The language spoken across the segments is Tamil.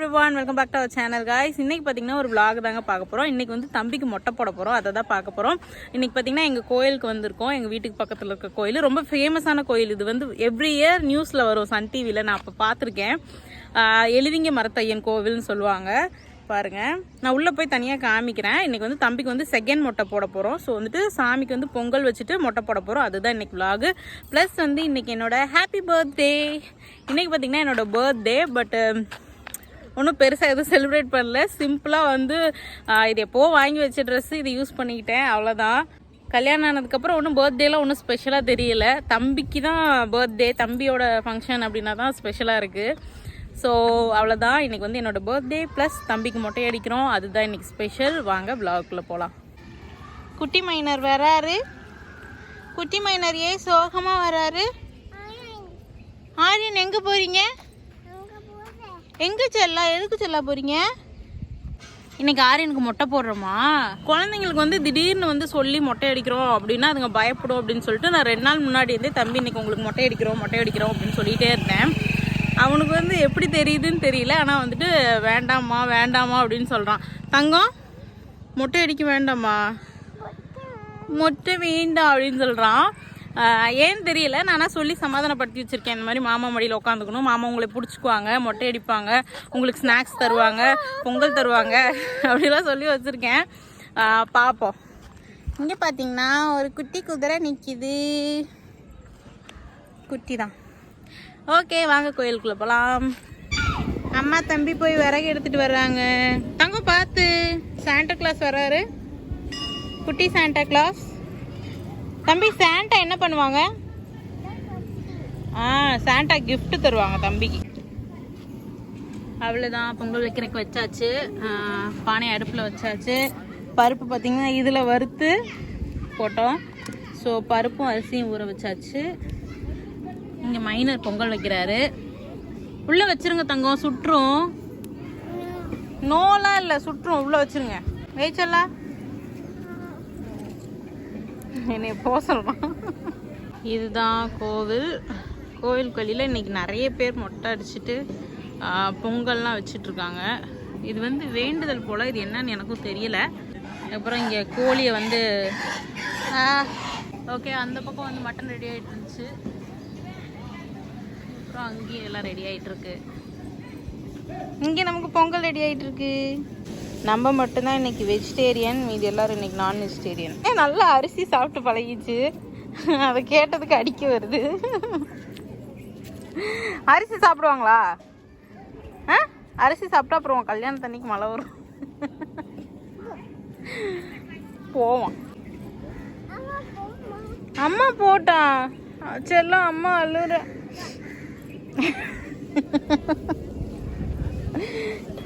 everyone, welcome back to our channel guys. இன்னைக்கு பாத்தீங்கன்னா ஒரு vlog தாங்க பார்க்க போறோம். இன்னைக்கு வந்து தம்பிக்கு மொட்டை போட போறோம். அத தான் பார்க்க போறோம். இன்னைக்கு பாத்தீங்கன்னா எங்க கோயிலுக்கு வந்திருக்கோம். எங்க வீட்டுக்கு பக்கத்துல இருக்க கோயில் ரொம்ப ஃபேமஸான கோயில். இது வந்து எவ்ரி இயர் நியூஸ்ல வரும் சன் டிவில. நான் அப்ப பாத்திருக்கேன். எழுதிங்க மரத்தையன் கோவில்னு சொல்லுவாங்க. பாருங்க, நான் உள்ள போய் தனியா காமிக்கிறேன். இன்னைக்கு வந்து தம்பிக்கு வந்து செகண்ட் மொட்டை போட போறோம். ஸோ வந்துட்டு சாமிக்கு வந்து பொங்கல் வச்சுட்டு மொட்டை போட போறோம். அதுதான் இன்னைக்கு vlog. ப்ளஸ் வந்து இன்னைக்கு என்னோட ஹாப்பி பர்த்டே. இன்னைக்கு பாத்தீங்கன்னா என்னோட பர்த்டே. பட் ஒன்றும் பெருசாக எதுவும் செலிப்ரேட் பண்ணல. சிம்பிளாக வந்து இது எப்போ வாங்கி வச்ச ட்ரெஸ்ஸு இது யூஸ் பண்ணிக்கிட்டேன், அவ்வளோதான். கல்யாணம் ஆனதுக்கப்புறம் ஒன்றும் பர்த்டேலாம் ஒன்றும் ஸ்பெஷலாக தெரியல. தம்பிக்கு தான் பர்த்டே, தம்பியோட ஃபங்க்ஷன் அப்படின்னா தான் ஸ்பெஷலாக இருக்குது. ஸோ அவ்வளோதான். இன்றைக்கி வந்து என்னோடய பர்த்டே ப்ளஸ் தம்பிக்கு மொட்டை அடிக்கிறோம். அதுதான் இன்றைக்கி ஸ்பெஷல். வாங்க vlogக்குள்ளே போகலாம். குட்டி மைனர் வராரு. குட்டி மைனர் ஏன் சோகமாக வராரு? ஆரியன் எங்கே போகிறீங்க? எங்கே செல்லா? எதுக்கு செல்லா போகிறீங்க? இன்றைக்கி ஆரியனுக்கு மொட்டை போடுறோமா? குழந்தைங்களுக்கு வந்து திடீர்னு வந்து சொல்லி மொட்டை அடிக்கிறோம் அப்படின்னா அதுங்க பயப்படும் அப்படின்னு சொல்லிட்டு நான் 2 நாள் முன்னாடி இருந்தே தம்பி இன்றைக்கி உங்களுக்கு மொட்டை அடிக்கிறோம் அப்படின்னு சொல்லிகிட்டே இருந்தேன். அவனுக்கு வந்து எப்படி தெரியுதுன்னு தெரியல. ஆனால் வந்துட்டு வேண்டாமா அப்படின்னு சொல்கிறான். தங்கம் மொட்டை அடிக்க வேண்டாமா, மொட்டை வேண்டாம் அப்படின்னு சொல்கிறான். ஏன்னு தெரியல. நானாக சொல்லி சமாதானப்படுத்தி வச்சுருக்கேன். இந்த மாதிரி மாமா மடியில் உட்காந்துக்கணும், மாமா உங்களை பிடிச்சிக்குவாங்க, மொட்டை அடிப்பாங்க, உங்களுக்கு ஸ்நாக்ஸ் தருவாங்க, பொங்கல் தருவாங்க அப்படிலாம் சொல்லி வச்சுருக்கேன். பார்ப்போம். இங்கே பார்த்தீங்கன்னா ஒரு குட்டி குதிரை நிற்கிது. குட்டி தான். ஓகே, வாங்க கோயிலுக்குள்ளே போகலாம். அம்மா தம்பி போய் விறகு எடுத்துகிட்டு வர்றாங்க. தங்கம் பார்த்து, சாண்டா கிளாஸ் வர்றாரு. குட்டி சாண்டா கிளாஸ். தம்பி சாண்டா என்ன பண்ணுவாங்க? சாண்டா gift தருவாங்க தம்பிக்கு. அவ்வளோதான். பொங்கல் வைக்கிறதுக்கு வச்சாச்சு. பானை அடுப்பில் வச்சாச்சு. பருப்பு பார்த்திங்கன்னா இதில் வறுத்து போட்டோம். ஸோ பருப்பும் அரிசியும் ஊற வச்சாச்சு. இங்கே மைனர் பொங்கல் வைக்கிறாரு. உள்ளே வச்சுருங்க தங்கம், சுட்டுரும். நோலாம் இல்லை, சுட்டுரும். உள்ளே வச்சுருங்க. வேச்சல்லா என்னை போக சொல்கிறான். இதுதான் கோவில் கொல்லியில் இன்றைக்கி நிறைய பேர் மொட்டை அடிச்சுட்டு பொங்கல்லாம் வச்சிட்ருக்காங்க. இது வந்து வேண்டுதல் போல். இது என்னன்னு எனக்கும் தெரியல. அப்புறம் இங்கே கோழியை வந்து ஓகே, அந்த பக்கம் வந்து மட்டன் ரெடி ஆகிட்டு இருந்துச்சு. அப்புறம் அங்கேயும் எல்லாம் ரெடி ஆகிட்டுருக்கு. இங்கே நமக்கு பொங்கல் ரெடி ஆகிட்டுருக்கு. நம்ம மட்டும்தான் இன்னைக்கு வெஜிடேரியன், மீதி எல்லாரும் இன்னைக்கு நான் வெஜிடேரியன். நல்லா அரிசி சாப்பிட்டு பழகிச்சு. அதை கேட்டதுக்கு அடிக்க வருது. அரிசி சாப்பிடுவாங்களா? அரிசி சாப்பிட்டா அப்புறம் கல்யாணத்தன்னைக்கு மழை வரும். போவோம். அம்மா போட்டான் செல்லம். அம்மா அழுற.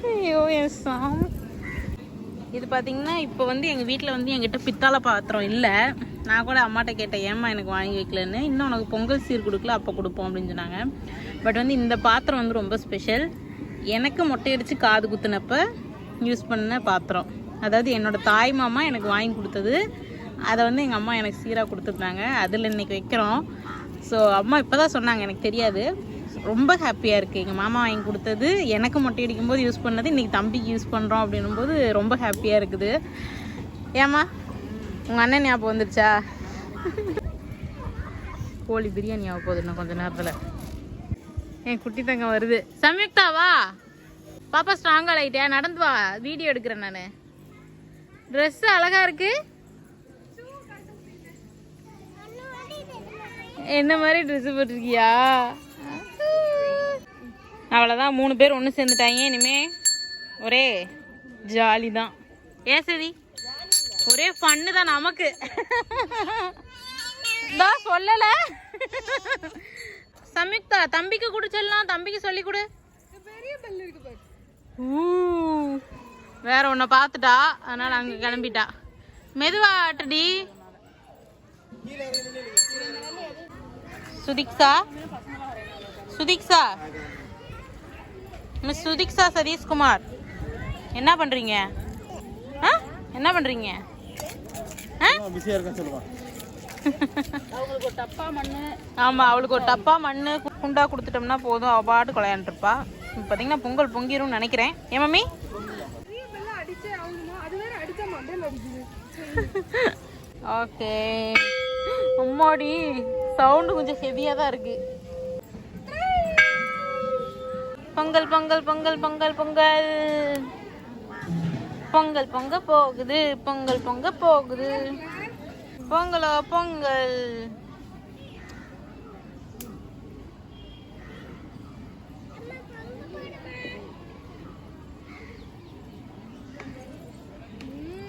ஐயோ என் சாமி. இது பார்த்தீங்கன்னா இப்போ வந்து எங்கள் வீட்டில் வந்து எங்கிட்ட பித்தாளை பாத்திரம் இல்லை. நான் கூட அம்மாட்ட கேட்டேன், ஏம்மா எனக்கு வாங்கி வைக்கலன்னு. இன்னும் உனக்கு பொங்கல் சீர் கொடுக்கல, அப்போ கொடுப்போம் அப்படின்னு சொன்னாங்க. பட் வந்து இந்த பாத்திரம் வந்து ரொம்ப ஸ்பெஷல். எனக்கு மொட்டையடிச்சு காது குத்துனப்போ யூஸ் பண்ண பாத்திரம். அதாவது என்னோடய தாய் மாமா எனக்கு வாங்கி கொடுத்தது. அதை வந்து எங்கள் அம்மா எனக்கு சீராக கொடுத்துருந்தாங்க. அதில் இன்றைக்கி வைக்கிறோம். ஸோ அம்மா இப்போ தான் சொன்னாங்க, எனக்கு தெரியாது. ரொம்ப ஹாப்பியாக இருக்குது. எங்கள் மாமா வாங்கி கொடுத்தது, எனக்கு மொட்டை அடிக்கும்போது யூஸ் பண்ணது, இன்றைக்கி தம்பிக்கு யூஸ் பண்ணுறோம் அப்படின்னும்போது ரொம்ப ஹாப்பியாக இருக்குது. ஏம்மா உங்கள் அண்ணன் ஞாபகம் வந்துருச்சா? கோழி பிரியாணி ஞாபகம் போகுது இன்னும் கொஞ்சம் நேரத்தில். என் குட்டி தங்கம் வருது. சம்யுக்தா வா பாப்பா, ஸ்ட்ராங்காக ஆகிட்டியா? நடந்து வா, வீடியோ எடுக்கிறேன் நான். ட்ரெஸ்ஸு அழகாக இருக்கு. என்ன மாதிரி ட்ரெஸ்ஸு போட்டிருக்கியா? அவ்வளோதான், 3 பேர் ஒன்று சேர்ந்துட்டாங்க. இனிமே ஒரே ஜாலி தான். ஏன் சரி, ஒரே ஃபன்னு தான் நமக்கு. தான் சொல்லலை. சம்யுக்தா தம்பிக்கு குடிச்சிடலாம். தம்பிக்கு சொல்லி கொடு. வேற ஒன்றை பார்த்துட்டா, அதனால் அங்கே கிளம்பிட்டா. மெதுவாட்டடி. சுதிக்ஷா மிஸ் சுதிக்ஷா சதீஷ்குமார் என்ன பண்ணுறீங்க? என்ன பண்ணுறீங்க? அவங்களுக்கு ஒரு டப்பா மண்ணு. ஆமாம், அவளுக்கு ஒரு டப்பா மண்ணு குண்டா கொடுத்துட்டோம்னா போதும். அவள் பாட்டு கொலையாண்டுருப்பா. பார்த்தீங்கன்னா பொங்கல் பொங்கிரும்னு நினைக்கிறேன். ஏன் மம்மி? ஓகே. அம்மாடி சவுண்டு கொஞ்சம் ஹெவியாக தான் இருக்கு. பொங்கல் பொங்கல் பொங்கல் பொங்கல் பொங்கல் பொங்கல் பொங்க போகுது, பொங்கல் பொங்க போகுது, பொங்கலோ பொங்கல்.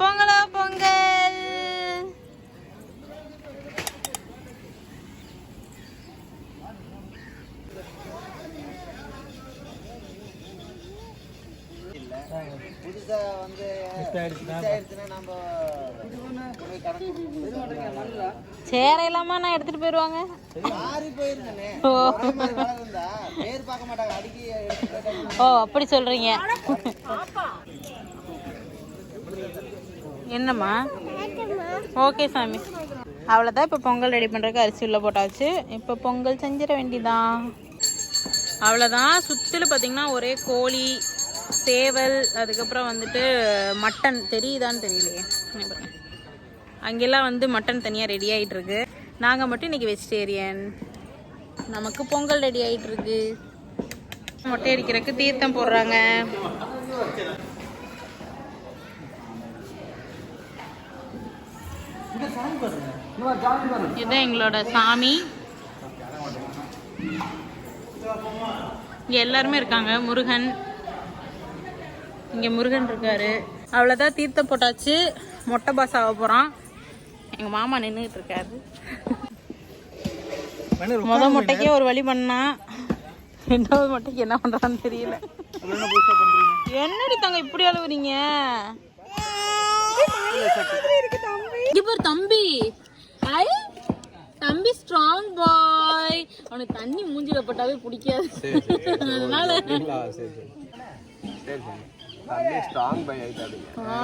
பொங்கலோ பொங்கல். புதுசா வந்து சேர இல்லாம நான் எடுத்துட்டு போயிருவாங்க. ஓ அப்படி சொல்றீங்க. என்னம்மா? ஓகே சாமி. அவ்வளோதான். இப்போ பொங்கல் ரெடி பண்ணுறதுக்கு அரிசி உள்ள போட்டாச்சு. இப்போ பொங்கல் செஞ்சிட வேண்டியதான். அவ்வளோதான். சுற்றிலும் பார்த்திங்கன்னா ஒரே கோழி, சேவல், அதுக்கப்புறம் வந்துட்டு மட்டன். தெரியுதான்னு தெரியலையே. அங்கெல்லாம் வந்து மட்டன் தனியாக ரெடி ஆகிட்டு இருக்கு. நாங்கள் மட்டும் இன்றைக்கி வெஜிடேரியன். நமக்கு பொங்கல் ரெடி ஆகிட்டு இருக்கு. மொட்டை அடிக்கிறதுக்கு தீர்த்தம் போடுறாங்க. இதுதான் எங்களோட சாமி. இங்கே எல்லாருமே இருக்காங்க. முருகன், இங்கே முருகன் இருக்காரு. அவ்வளோதான். தீர்த்தம் போட்டாச்சு. மொட்டை பாஸ் ஆக போகிறான். எங்கள் மாமா நின்றுட்டு இருக்காரு. மொட்டைக்கே ஒரு வழி பண்ணா, ரெண்டாவது மொட்டைக்கு என்ன பண்ணுறான்னு தெரியல. என்னடி தங்க இப்படி அழுவுறீங்க? தம்பி தம்பி ஸ்ட்ராங் பாய். அவனுக்கு தண்ணி மூஞ்சில போட்டாவே பிடிக்காது. அதனால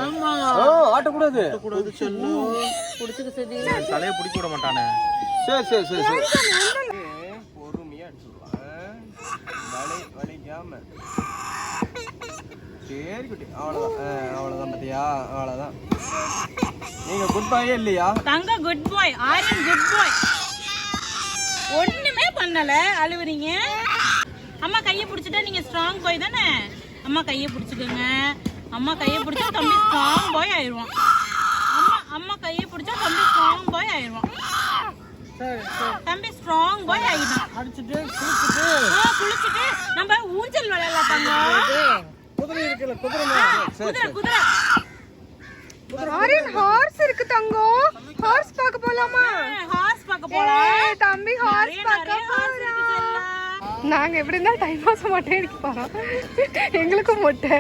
ஆமா ஆட்டக்கூடாது. பிடிச்சுக்க சரி, தலையை பிடிக்க விட மாட்டானே. சரி சரி சரி சரி, பொறுமையா அடிச்சுடுவான். வலிக்காம. சரி குட்டி, அவ்வளோதான். அவ்வளோதான். பார்த்தியா? அவ்வளோதான். நீங்க குட் பாயே இல்லையா? தங்க குட் பாய். ஆரியன் குட் பாய். ஒண்ணுமே பண்ணல, அழுவுறீங்க. அம்மா கையை பிடிச்சிட்டா நீங்க ஸ்ட்ராங் பாய் தானே? அம்மா கையை பிடிச்சிக்கோங்க. அம்மா கையை பிடிச்சா தம்பி ஸ்ட்ராங் பாய் ஆயிடுவான். அம்மா கையை பிடிச்சா தம்பி ஸ்ட்ராங் பாய் ஆயிடுவான். தம்பி ஸ்ட்ராங் பாய் ஆயிடும். அடிச்சிட்டு குளிச்சுட்டு நம்ம ஊஞ்சல் விளையாடலாம். தங்க குதிரை இருக்குல்ல, குதிரை குதிரை. ஆரியன் ஹார்ஸ் இருக்கு தங்கம். ஹார்ஸ் பார்க்க போலாமா? ஹார்ஸ் பார்க்க போலாம். தம்பி ஹார்ஸ் பார்க்க போறோம். நாங்க எப்படி இருந்தா டைம் பாஸ் மொட்டை அடிக்க போறோம். எங்களுக்கும் மொட்டை.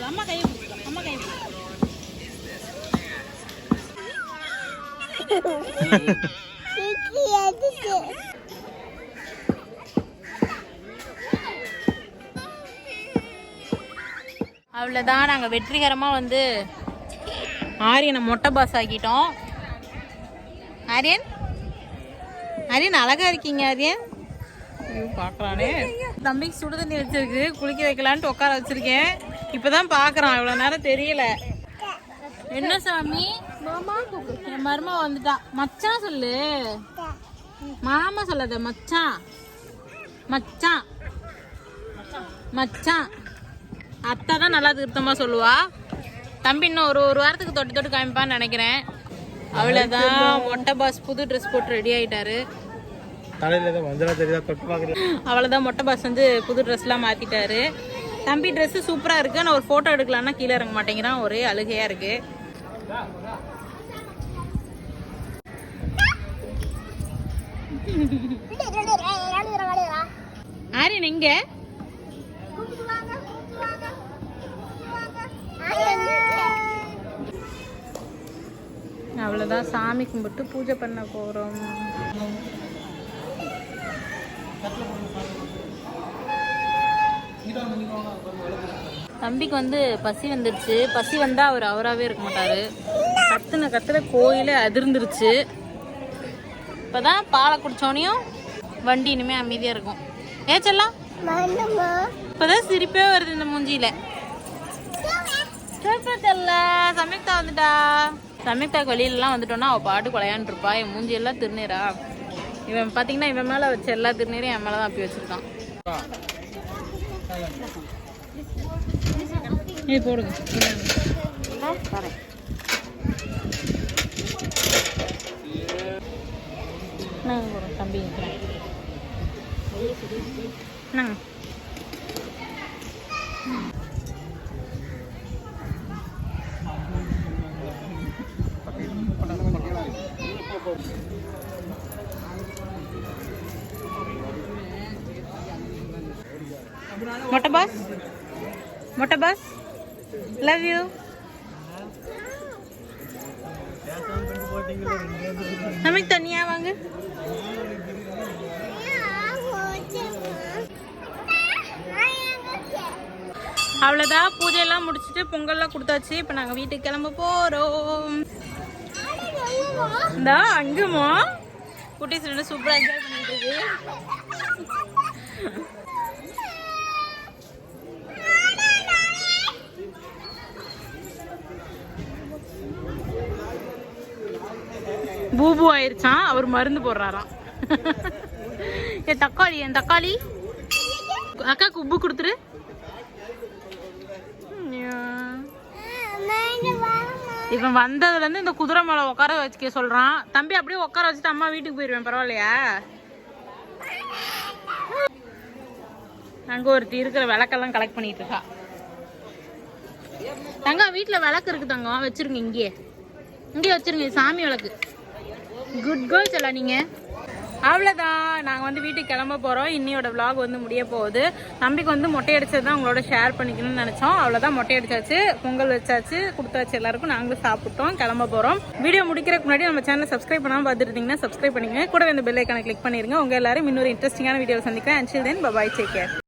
அம்மா கை அம்மா கை அவ்வளோதான். நாங்கள் வெற்றிகரமாக வந்து ஆரியனை மொட்டை பாஸ் ஆக்கிட்டோம். ஆரியன் ஆரியன் அழகா இருக்கீங்க. ஆரியன் பார்க்கலானே. தம்பிக்கு சுடுதண்ணி வச்சிருக்கு, குளிக்க வைக்கலான்ட்டு உட்கார வச்சிருக்கேன். இப்போதான் பார்க்குறான், இவ்வளோ நேரம் தெரியல. என்ன சாமி? என் மருமா வந்துட்டா. மச்சான் சொல்லு. மாமா சொல்லாத, மச்சான் மச்சான் மச்சான். அத்தை தான் நல்லா திருத்தமாக சொல்லுவா. தம்பி இன்னும் ஒரு வாரத்துக்கு தொட்டு தொட்டு காமிப்பான்னு நினைக்கிறேன். அவ்வளோதான். மொட்டை பாஸ் புது ட்ரெஸ் போட்டு ரெடி ஆகிட்டாரு. அவ்வளோதான். மொட்டை பாஸ் வந்து புது ட்ரெஸ்லாம் மாற்றிட்டாரு. தம்பி ட்ரெஸ்ஸு சூப்பராக இருக்குது. நான் ஒரு ஃபோட்டோ எடுக்கலான்னா கீழே இறங்க மாட்டேங்கிறான். ஒரே அழுகையாக இருக்குது. ஆரியன் எங்க? அவ்வளோதான். சாமி கும்பிட்டு பூஜை பண்ண போகிறோம். தம்பிக்கு வந்து பசி வந்துருச்சு. பசி வந்தால் அவர் அவராகவே இருக்க மாட்டார். கத்துன கோயிலே அதிர்ந்துருச்சு. இப்போதான் பாலை குடிச்சோனையும் வண்டி இனிமே அமைதியா இருக்கும். ஏச்செல்லாம் இப்போதான் சிரிப்பே வருது இந்த மூஞ்சியில. சமயக்தா வந்துட்டா. சமயக்தாக்கு வெளியிலலாம் வந்துட்டோன்னா அவள் பாட்டு கொலையான்னு இருப்பா. என் மூஞ்சி எல்லாம் திருநீரா. இவன் பார்த்தீங்கன்னா இவன் மேலே வச்ச எல்லா திருநீரையும் என் மேலே தான் அப்படி வச்சிருக்கான். இது போடுங்க. நாங்கள் போடுறோம் தம்பி நாங்கள் Mottai boss, Mottai boss, love you. நமக்கு தனியா வாங்க. அவ்வளோதான், பூஜையெல்லாம் முடிச்சுட்டு பொங்கல்லாம் கொடுத்தாச்சு. இப்போ நாங்கள் வீட்டுக்கு கிளம்ப போகிறோம். இந்தா அங்குமா குட்டீஸ் ரெண்டு சூப்பராக என்ஜாய் பண்ணிட்டு இருக்கு. பூபு ஆயிருச்சான், அவர் மருந்து போடுறாராம். என் தக்காளி அக்கா உப்பு கொடுத்துரு. இவன் வந்ததுலேருந்து இந்த குதிரை மேலே உட்கார வச்சுக்க சொல்கிறான். தம்பி அப்படியே உட்கார வச்சுட்டு அம்மா வீட்டுக்கு போயிடுவேன், பரவாயில்லையா? அங்கே ஒருத்தி இருக்கிற விளக்கெல்லாம் கலெக்ட் பண்ணிட்டு இருக்கா. தங்க வீட்டில் விளக்கு இருக்கு தங்கம், வச்சிருங்க. இங்கே வச்சிருங்க, சாமி விளக்கு. குட் கேர்ள்ஸ் எல்லாம் நீங்கள். அவ்வளோதான், நாங்கள் வந்து வீட்டுக்கு கிளம்ப போகிறோம். இன்னையோட vlog வந்து முடிய போகுது. தம்பிக்கு வந்து மொட்டை அடிச்சது தான் உங்களோட ஷேர் பண்ணிக்கணும்னு நினச்சோம். அவ்வளோதான், மொட்டை அடிச்சாச்சு, பொங்கல் வச்சாச்சு, கொடுத்தாச்சு எல்லாருக்கும். நாங்களும் சாப்பிட்டோம், கிளம்ப போகிறோம். வீடியோ முடிக்கிறதுக்கு முன்னாடி நம்ம சேனலை சப்ஸ்கிரைப் பண்ணாமல் பார்த்துட்டு இருந்தீங்கன்னா சப்ஸ்கிரைப் பண்ணிக்கங்க. கூட வந்து பெல் ஐக்கானை கிளிக் பண்ணிடுங்க. உங்கள் எல்லாரும் இன்னொரு இன்ட்ரெஸ்டிங்கான வீடியோவை சந்திக்கிறேன். until then bye bye, take care.